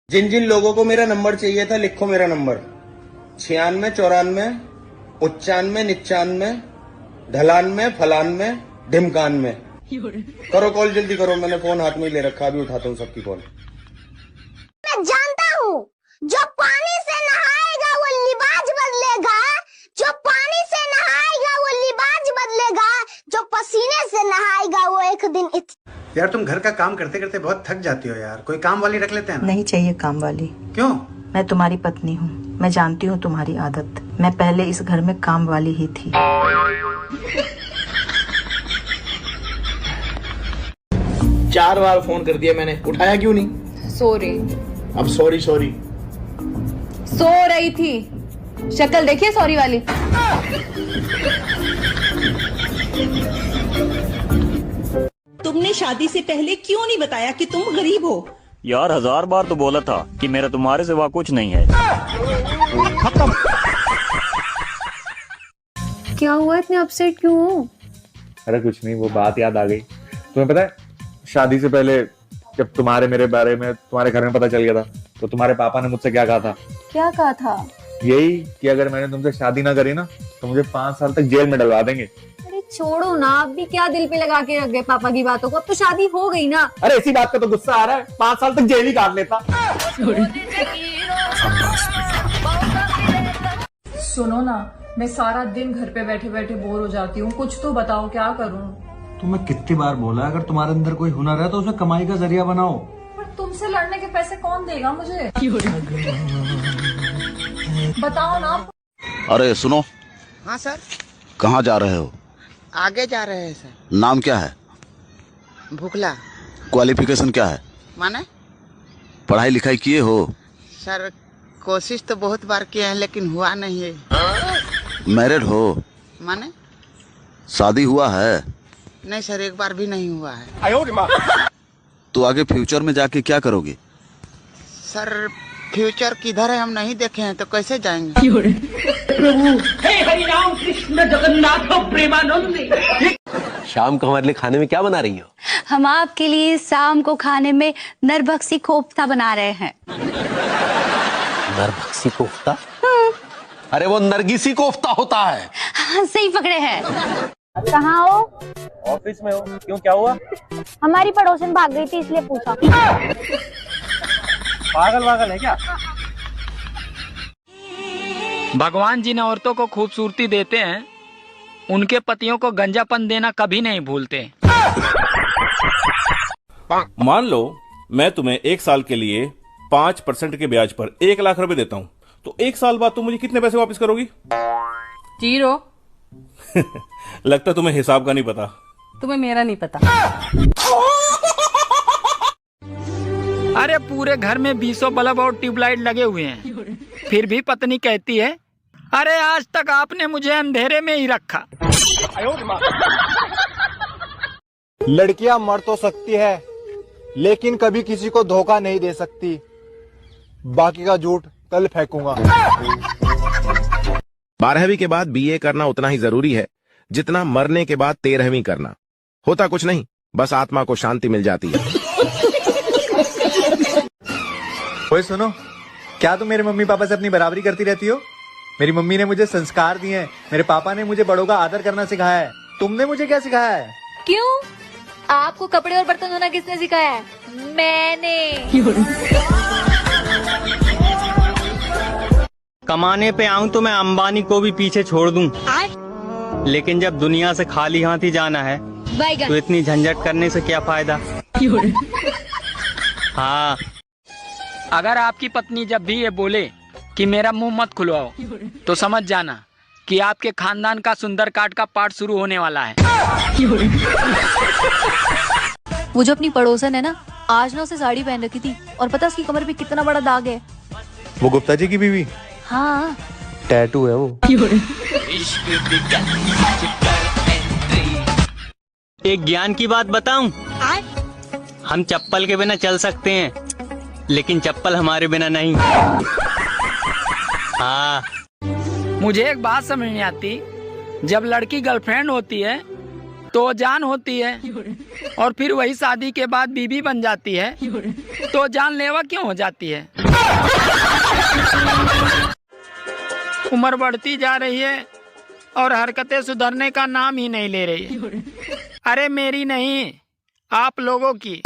जिन जिन लोगों को मेरा नंबर चाहिए था, लिखो मेरा नंबर 96 94 95 95 ढलान फलान में ढिमकान में। करो कॉल, जल्दी करो, मैंने फोन हाथ में ले रखा, अभी उठाता हूँ सबकी कॉल। मैं जानता हूँ जो पानी से नहाएगा वो लिबाज बदलेगा, जो पानी से नहाएगा वो लिबाज बदलेगा, जो पसीने से नहाएगा वो एक दिन यार तुम घर का काम करते करते बहुत थक जाती हो यार, कोई काम वाली रख लेते हैं ना। नहीं चाहिए काम वाली। क्यों? मैं तुम्हारी पत्नी हूँ, मैं जानती हूँ तुम्हारी आदत। मैं पहले इस घर में काम वाली ही थी। 4 बार फोन कर दिया मैंने, उठाया क्यों नहीं? सॉरी। अब सॉरी सॉरी सो रही थी, शक्ल देखिए सॉरी वाली। तुमने शादी से पहले क्यों नहीं बताया कि तुम गरीब हो? यार 1000 बार तो बोला था कि मेरा तुम्हारे सिवा कुछ नहीं है। खत्म। क्या हुआ, इतने अपसेट क्यों हो? अरे कुछ नहीं, वो बात याद आ गई। तुम्हें पता है, शादी से पहले जब तुम्हारे मेरे बारे में तुम्हारे घर में पता चल गया था, तो तुम्हारे पापा ने मुझसे क्या कहा था? क्या कहा था? यही कि अगर मैंने तुमसे शादी ना करी ना तो मुझे 5 साल तक जेल में डलवा देंगे। अरे छोड़ो ना, आप भी क्या दिल पे लगा के रख गए पापा की बातों को, अब तो शादी हो गई ना। अरे इसी बात का तो गुस्सा आ रहा है, 5 साल तक जेल ही काट लेता। सुनो ना, मैं सारा दिन घर पे बैठे बैठे बोर हो जाती हूँ, कुछ तो बताओ क्या करूँ? तुम्हें कितनी बार बोला, अगर तुम्हारे अंदर कोई हुनर है तो उसे कमाई का जरिया बनाओ। पर तुमसे लड़ने के पैसे कौन देगा मुझे? बताओ ना। अरे सुनो। हाँ सर। कहाँ जा रहे हो? आगे जा रहे हैं सर। नाम क्या है? भुखला। क्वालिफिकेशन क्या है? माने? पढ़ाई लिखाई किए हो? सर कोशिश तो बहुत बार किए हैं लेकिन हुआ नहीं है। मैरिड हो? माने? शादी हुआ है? नहीं सर, एक बार भी नहीं हुआ है। तो आगे फ्यूचर में जाके क्या करोगे? सर फ्यूचर किधर है हम नहीं देखे हैं, तो कैसे जाएंगे? प्रभु हे हरि राम कृष्ण जगन्नाथ प्रेमानंद। शाम को हमारे लिए खाने में क्या बना रही हो? हम आपके लिए शाम को खाने में नरभक्षी कोफ्ता बना रहे हैं। नरभक्षी कोफ्ता? अरे वो नरगिसी कोफ्ता होता है। हाँ, सही पकड़े हैं। कहाँ हो? ऑफिस में हो। क्यों, क्या हुआ? हमारी पड़ोसन भाग गई थी इसलिए पूछा। पागल है क्या? भगवान जिन औरतों को खूबसूरती देते हैं, उनके पतियों को गंजापन देना कभी नहीं भूलते। मान लो मैं तुम्हें 1 साल के लिए 5% के ब्याज पर 1 लाख रुपए देता हूँ, तो 1 साल बाद तुम मुझे कितने पैसे वापस करोगी? 0। लगता तुम्हें हिसाब का नहीं पता। तुम्हें मेरा नहीं पता। अरे पूरे घर में 20 बल्ब और ट्यूबलाइट लगे हुए हैं, फिर भी पत्नी कहती है अरे आज तक आपने मुझे अंधेरे में ही रखा। लड़कियां मर तो सकती है लेकिन कभी किसी को धोखा नहीं दे सकती। बाकी का झूठ कल फेंकूंगा। 12वीं के बाद बीए करना उतना ही जरूरी है जितना मरने के बाद 13वीं करना। होता कुछ नहीं, बस आत्मा को शांति मिल जाती है। ओए सुनो, क्या तुम मेरे मम्मी पापा से अपनी बराबरी करती रहती हो? मेरी मम्मी ने मुझे संस्कार दिए हैं, मेरे पापा ने मुझे बड़ों का आदर करना सिखाया है। तुमने मुझे क्या सिखाया है? क्यों? आपको कपड़े और बर्तन धोना किसने सिखाया है? मैंने। कमाने पे आऊं तो मैं अंबानी को भी पीछे छोड़ दूं, लेकिन जब दुनिया से खाली हाथ ही जाना है तो इतनी झंझट करने से क्या फायदा? हाँ, अगर आपकी पत्नी जब भी ये बोले कि मेरा मुंह मत खुलवाओ, तो समझ जाना कि आपके खानदान का सुंदर काट का पार्ट शुरू होने वाला है। वो जो अपनी पड़ोसन है ना, आज ना उसे साड़ी पहन रखी थी और पता उसकी कमर पे कितना बड़ा दाग है? वो गुप्ता जी की बीवी? हाँ, टैटू है वो। एक ज्ञान की बात बताऊं, हम चप्पल के बिना चल सकते हैं लेकिन चप्पल हमारे बिना नहीं। हाँ, मुझे एक बात समझ नहीं आती, जब लड़की गर्लफ्रेंड होती है तो जान होती है, और फिर वही शादी के बाद बीवी बन जाती है तो जानलेवा क्यों हो जाती है? उम्र बढ़ती जा रही है और हरकतें सुधरने का नाम ही नहीं ले रही है। अरे मेरी नहीं, आप लोगों की।